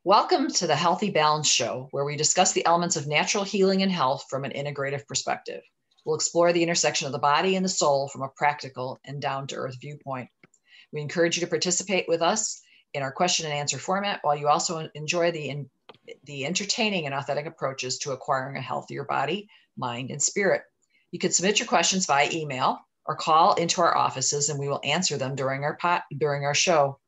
Welcome to the Healthy Balance Show, where we discuss the elements of natural healing and health from an integrative perspective. We'll explore the intersection of the body and the soul from a practical and down-to-earth viewpoint. We encourage you to participate with us in our question and answer format, while you also enjoy the entertaining and authentic approaches to acquiring a healthier body, mind, and spirit. You can submit your questions via email or call into our offices, and we will answer them during our show.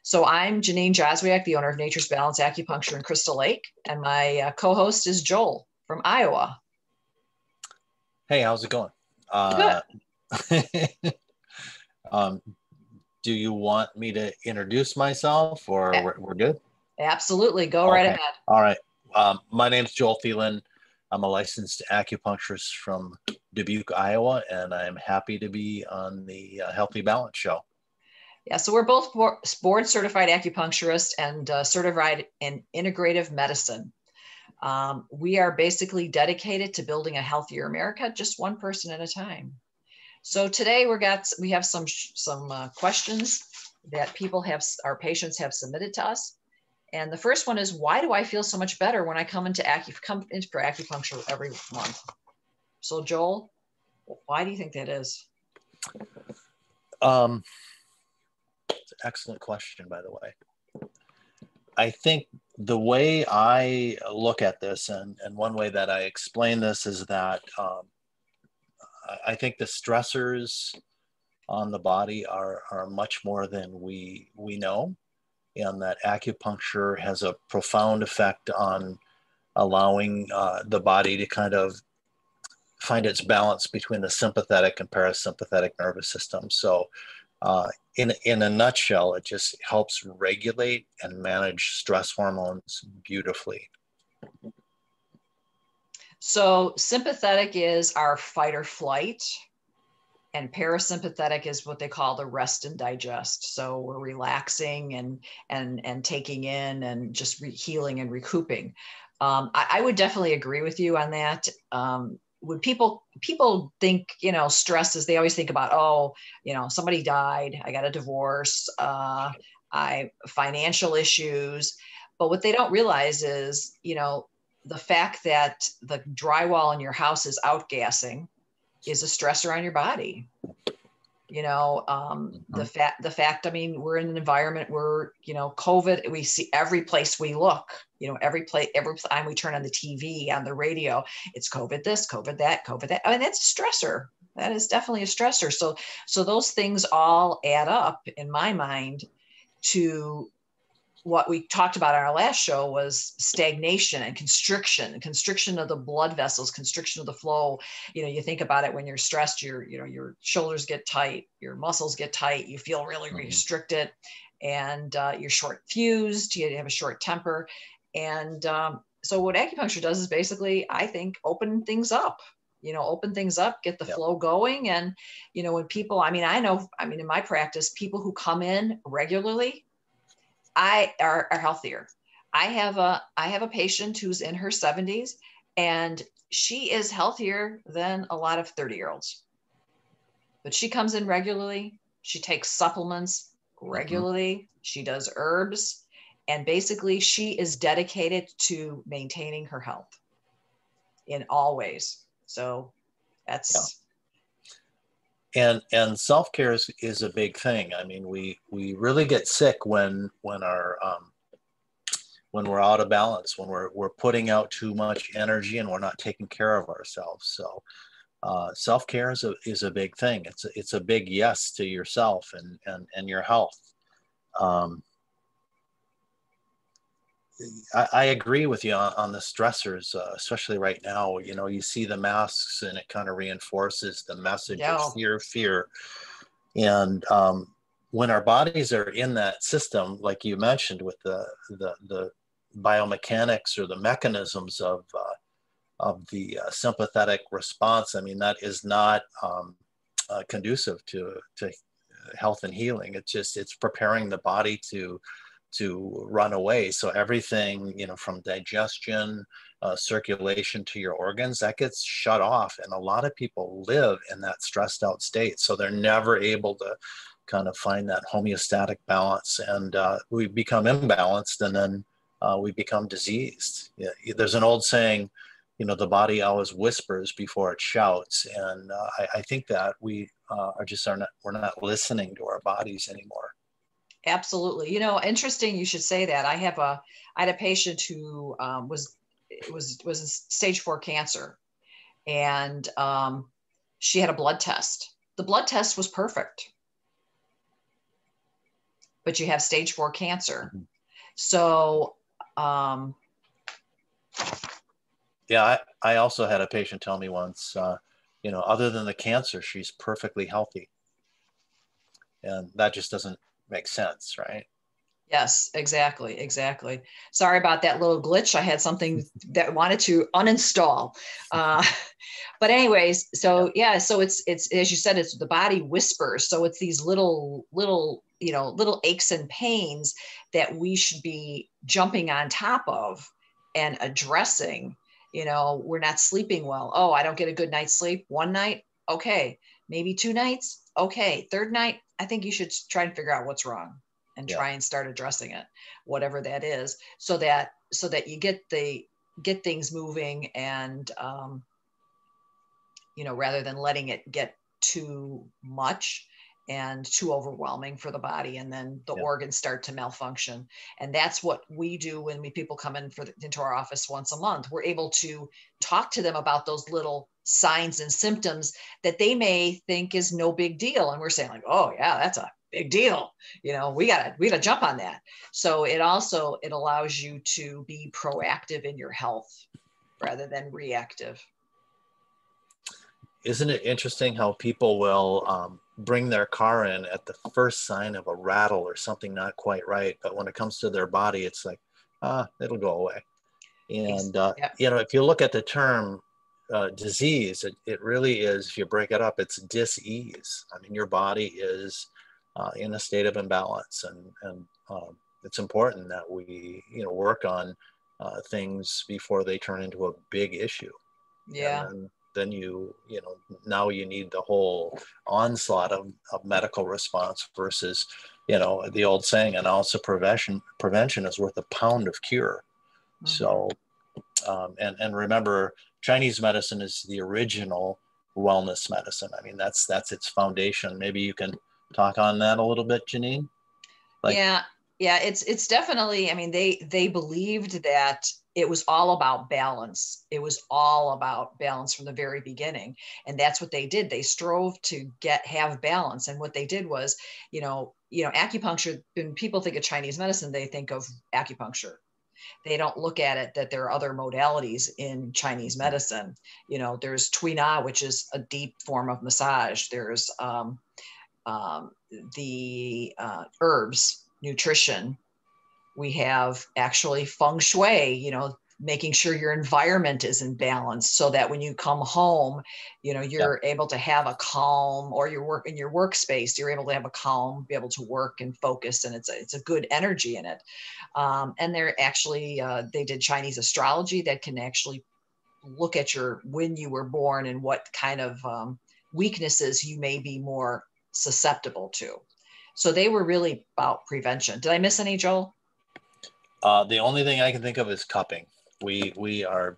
So I'm Janine Joswiak, the owner of Nature's Balance Acupuncture in Crystal Lake, and my co-host is Joel from Iowa. Hey, how's it going? Good. Do you want me to introduce myself, or we're good? Absolutely. Go right ahead. All right. My name's Joel Thielen. I'm a licensed acupuncturist from Dubuque, Iowa, and I'm happy to be on the Healthy Balance Show. Yeah, so we're both board certified acupuncturists and certified in integrative medicine. We are basically dedicated to building a healthier America, just one person at a time. So today we have some questions that our patients have submitted to us. And the first one is, why do I feel so much better when I come in for acupuncture every month? So Joel, why do you think that is? It's an excellent question, by the way. I think the way I look at this, and one way that I explain this, is that I think the stressors on the body are much more than we know, and that acupuncture has a profound effect on allowing the body to kind of find its balance between the sympathetic and parasympathetic nervous system. So in a nutshell, it just helps regulate and manage stress hormones beautifully. So sympathetic is our fight or flight, and parasympathetic is what they call the rest and digest. So we're relaxing and taking in and just healing and recouping. I would definitely agree with you on that. When people think, stress is, they always think about, somebody died, I got a divorce, financial issues. But what they don't realize is, the fact that the drywall in your house is outgassing is a stressor on your body. The fact, we're in an environment where, COVID, we see every place we look, every time we turn on the TV, on the radio, it's COVID this, COVID that, COVID that. That's a stressor. That is definitely a stressor. So those things all add up in my mind to what we talked about on our last show was stagnation and constriction of the blood vessels, constriction of the flow. You think about it when you're stressed, your shoulders get tight, your muscles get tight, you feel really restricted, and you're short fused, you have a short temper. And so what acupuncture does is basically, I think, open things up, get the flow going. And, when people, in my practice, people who come in regularly, are healthier. I have a patient who's in her 70s, and she is healthier than a lot of 30-year-olds. But she comes in regularly. She takes supplements regularly. She does herbs, and basically she is dedicated to maintaining her health in all ways. So that's. And self-care is a big thing. We really get sick when we're out of balance, when we're putting out too much energy and we're not taking care of ourselves. So self-care is a big thing. It's a big yes to yourself and your health. I agree with you on the stressors, especially right now. You see the masks, and it kind of reinforces the message of fear. And when our bodies are in that system, like you mentioned, with the biomechanics or the mechanisms of the sympathetic response, that is not conducive to health and healing. It's preparing the body to run away. So everything, from digestion, circulation to your organs, that gets shut off. And a lot of people live in that stressed out state. So they're never able to kind of find that homeostatic balance, and we become imbalanced, and then we become diseased. Yeah, there's an old saying, you know, the body always whispers before it shouts, and I think that we're not listening to our bodies anymore. Absolutely. You know, interesting. You should say that. I had a patient who was in stage 4 cancer, and she had a blood test. The blood test was perfect, but you have stage 4 cancer. Mm-hmm. So, yeah, I also had a patient tell me once, you know, other than the cancer, she's perfectly healthy, and that just doesn't make sense, right? yes, exactly. Sorry about that little glitch. I had something that wanted to uninstall. Uh, but anyways, so yeah, so it's as you said, it's the body whispers. So it's these little little aches and pains that we should be jumping on top of and addressing. You know, we're not sleeping well. Oh, I don't get a good night's sleep. One night, okay. Maybe 2 nights, okay. Third night, I think you should try and figure out what's wrong and Yeah. try and start addressing it, whatever that is, so that you get things moving, and you know, rather than letting it get too much and too overwhelming for the body, and then the Yeah. organs start to malfunction. And that's what we do when people come in into our office once a month. We're able to talk to them about those little signs and symptoms that they may think is no big deal, and we're saying like, oh yeah, that's a big deal, you know, we gotta jump on that. So it allows you to be proactive in your health rather than reactive. Isn't it interesting how people will bring their car in at the first sign of a rattle or something not quite right, but when it comes to their body, it's like, it'll go away. And Yeah. you know, if you look at the term disease, it really is, if you break it up, it's dis-ease. I mean, your body is in a state of imbalance, and it's important that we, you know, work on things before they turn into a big issue. Yeah. And then you know, now you need the whole onslaught of medical response versus, you know, the old saying, and also prevention is worth a pound of cure. Mm-hmm. So and remember, Chinese medicine is the original wellness medicine. I mean, that's its foundation. Maybe you can talk on that a little bit, Janine. Like, yeah, it's definitely, I mean, they believed that it was all about balance. It was all about balance from the very beginning, and that's what they did. They strove to have balance, and what they did was, acupuncture. When people think of Chinese medicine, they think of acupuncture. They don't look at it that there are other modalities in Chinese medicine. You know, there's Tui Na, which is a deep form of massage. There's the herbs, nutrition. We have actually feng shui, you know, making sure your environment is in balance so that when you come home, you know, you're able to have a calm, or your work in your workspace, you're able to have a calm, be able to work and focus, and it's a good energy in it. And they're actually, they did Chinese astrology that can actually look at when you were born and what kind of weaknesses you may be more susceptible to. So they were really about prevention. Did I miss any, Joel? The only thing I can think of is cupping. We are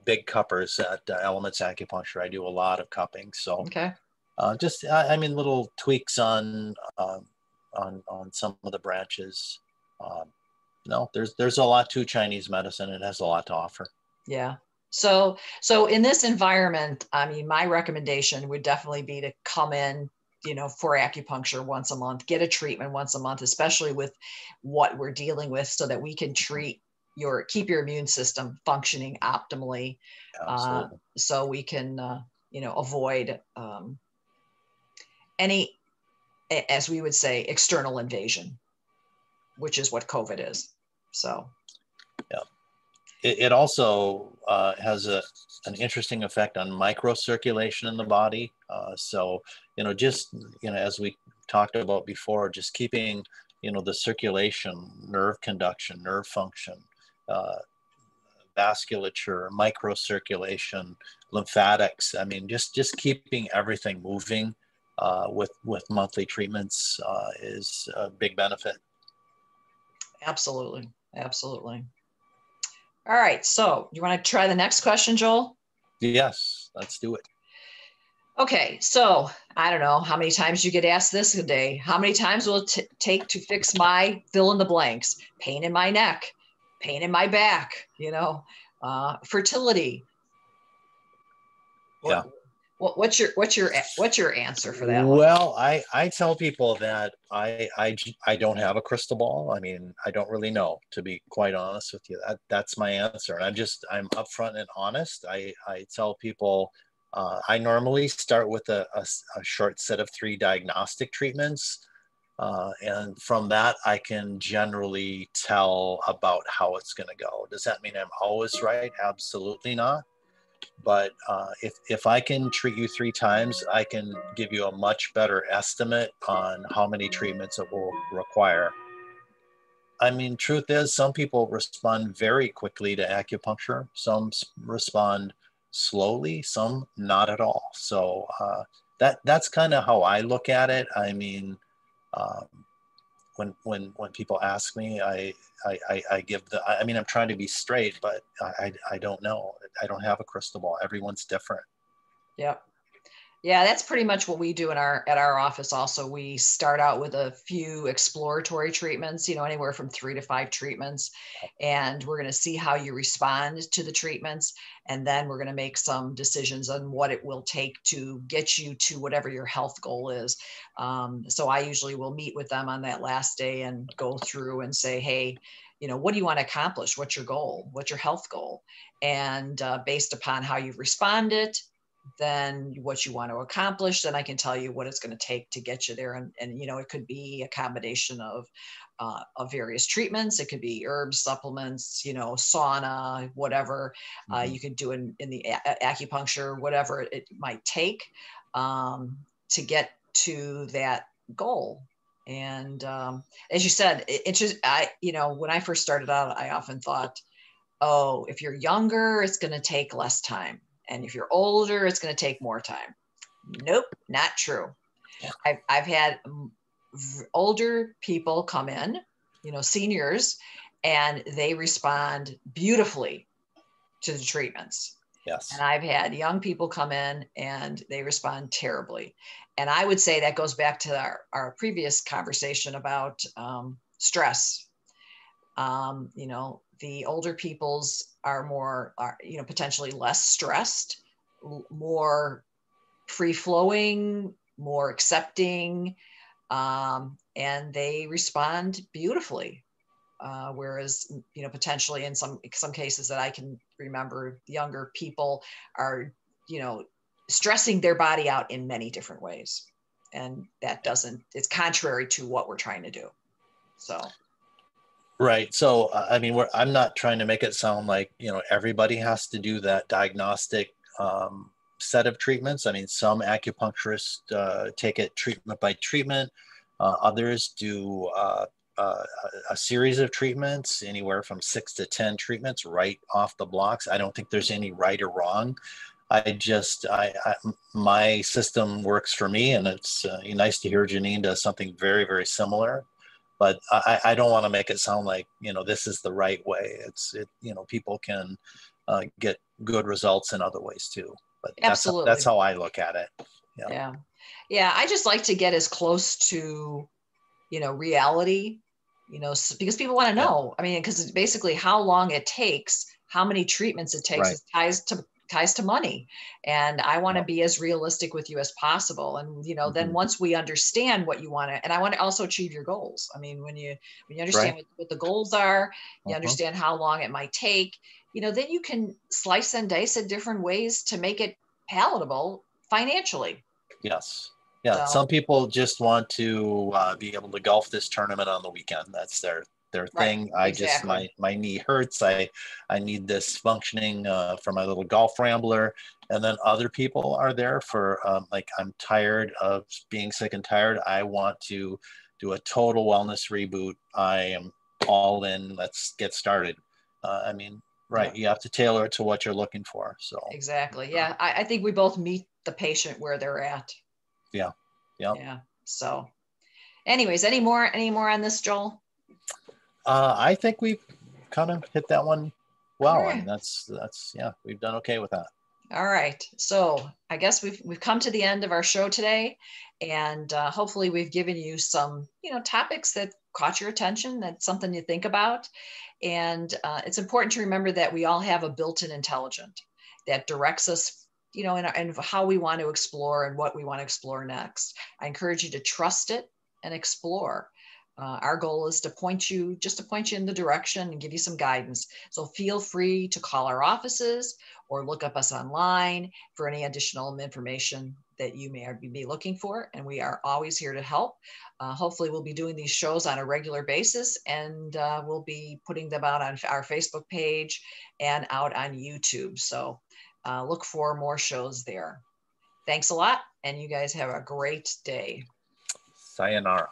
big cuppers at Elements Acupuncture. I do a lot of cupping. So okay. I mean, little tweaks on some of the branches. No, there's a lot to Chinese medicine. It has a lot to offer. Yeah. So in this environment, I mean, my recommendation would definitely be to come in, you know, for acupuncture once a month, get a treatment once a month, especially with what we're dealing with, so that we can keep your immune system functioning optimally. So we can, avoid any, as we would say, external invasion, which is what COVID is. So. Yeah. It also has an interesting effect on microcirculation in the body. So, you know, just, you know, as we talked about before, just keeping, you know, the circulation, nerve conduction, nerve function, vasculature, microcirculation, lymphatics. I mean, just keeping everything moving with monthly treatments is a big benefit. Absolutely. Absolutely. All right. So you want to try the next question, Joel? Yes, let's do it. Okay. So I don't know how many times you get asked this a day. How many times will it take to fix my fill in the blanks? Pain in my neck, pain in my back, fertility. Yeah. What's your answer for that one? Well, I tell people that I don't have a crystal ball. I mean, I don't really know, to be quite honest with you. That's my answer. And I'm upfront and honest. I tell people I normally start with a short set of 3 diagnostic treatments. And from that, I can generally tell about how it's going to go. Does that mean I'm always right? Absolutely not. But if I can treat you 3 times, I can give you a much better estimate on how many treatments it will require. I mean, truth is, some people respond very quickly to acupuncture. Some respond slowly, some not at all. So that's kind of how I look at it. I mean, um, when people ask me, I give I mean, I'm trying to be straight, but I don't know. I don't have a crystal ball. Everyone's different. Yep. Yeah, that's pretty much what we do at our office. Also, we start out with a few exploratory treatments, anywhere from 3 to 5 treatments, and we're going to see how you respond to the treatments, and then we're going to make some decisions on what it will take to get you to whatever your health goal is. So I usually will meet with them on that last day and go through and say, hey, what do you want to accomplish? What's your goal? What's your health goal? And based upon how you've responded, then what you want to accomplish, then I can tell you what it's going to take to get you there. And it could be a combination of various treatments. It could be herbs, supplements, sauna, whatever. You could do in the acupuncture, whatever it might take to get to that goal. And as you said, it's just, when I first started out, I often thought, oh, if you're younger, it's going to take less time. And if you're older, it's going to take more time. Nope, not true. I've had older people come in, seniors, and they respond beautifully to the treatments. Yes. And I've had young people come in and they respond terribly. And I would say that goes back to our previous conversation about stress. The older peoples are potentially less stressed, more free-flowing, more accepting, and they respond beautifully. Whereas, potentially in some cases that I can remember, younger people are, stressing their body out in many different ways. And it's contrary to what we're trying to do. So. Right. So, I mean, I'm not trying to make it sound like, everybody has to do that diagnostic set of treatments. I mean, some acupuncturists take it treatment by treatment. Others do a series of treatments, anywhere from 6 to 10 treatments right off the blocks. I don't think there's any right or wrong. My system works for me, and it's nice to hear Janine does something very, very similar. But I don't want to make it sound like, this is the right way. People can get good results in other ways too. But absolutely, that's how I look at it. Yeah. I just like to get as close to, reality, because people want to know. I mean, because it's basically how long it takes, how many treatments it takes, right. It ties to money. And I want to be as realistic with you as possible. And, then once we understand what you want to, and I want to also achieve your goals. I mean, when you understand what the goals are, you understand how long it might take, then you can slice and dice it different ways to make it palatable financially. Yes. Yeah. So, some people just want to be able to golf this tournament on the weekend. That's their thing. Exactly. My knee hurts. I need this functioning for my little golf rambler. And then other people are there for like, I'm tired of being sick and tired. I want to do a total wellness reboot. I am all in. Let's get started. I mean, right. You have to tailor it to what you're looking for. So exactly. Yeah. I think we both meet the patient where they're at. Yeah. Yep. Yeah. So anyways, any more on this, Joel? I think we've kind of hit that one well. All right. I mean, that's yeah, we've done okay with that. All right. So I guess we've come to the end of our show today, and hopefully we've given you some, topics that caught your attention. That's something you think about. And it's important to remember that we all have a built-in intelligence that directs us, in how we want to explore and what we want to explore next. I encourage you to trust it and explore. Our goal is to point you in the direction and give you some guidance. So feel free to call our offices or look up us online for any additional information that you may be looking for. And we are always here to help. Hopefully we'll be doing these shows on a regular basis, and we'll be putting them out on our Facebook page and out on YouTube. So look for more shows there. Thanks a lot, and you guys have a great day. Sayonara.